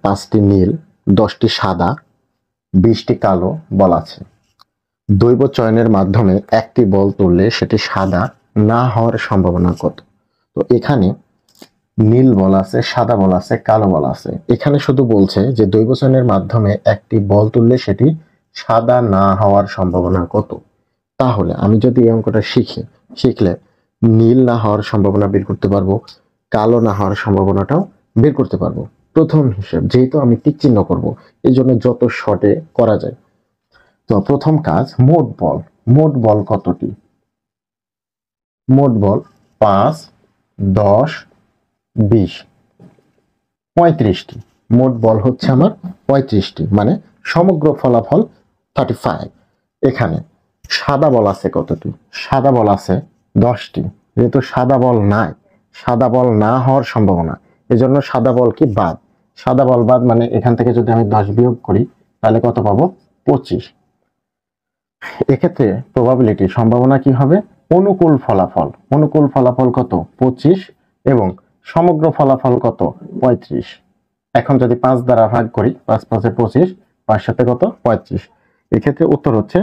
5টি নীল, 10টি সাদা, 20টি কালো বল আছে। দৈব চয়নের মাধ্যমে একটি বল তুললে সেটি সাদা না হওয়ার সম্ভাবনা কত? তো এখানে নীল বল আছে, সাদা বল আছে, কালো বল আছে। এখানে শুধু বলছে যে দৈব চয়নের মাধ্যমে একটি বল তুললে সেটি সাদা না হওয়ার সম্ভাবনা কত। তাহলে আমি যদি এই অঙ্কটা শিখলে নীল না হওয়ার সম্ভাবনা বের করতে পারবো, কালো না হওয়ার সম্ভাবনাটাও বের করতে পারবো। প্রথম হিসেব, যেহেতু আমি টিক চিহ্ন করবো, এই জন্য যত শর্টে করা যায়। তো প্রথম কাজ, মোট বল কতটি? মোট বল 5, 10, 20, 35টি। মোট বল হচ্ছে আমার 35টি, মানে সমগ্র ফলাফল 35। এখানে সাদা বল আছে কতটি? সাদা বল আছে 10টি। যেহেতু সাদা বল নাই, সাদা বল না হওয়ার সম্ভাবনা, এজন্য সাদা বল কি বাদ। সাদা বল বাদ মানে এখান থেকে যদি আমি 10 বিয়োগ করি তাহলে কত পাবো? 25। এক্ষেত্রে প্রবাবিলিটি, সম্ভাবনা কি হবে? অনুকূল ফলাফল। অনুকূল ফলাফল কত? 25 এবং সমগ্র ফলাফল কত? 35। এখন যদি 5 দ্বারা ভাগ করি, 5 5 25, 5 সাথে কত? 35। এক্ষেত্রে উত্তর হচ্ছে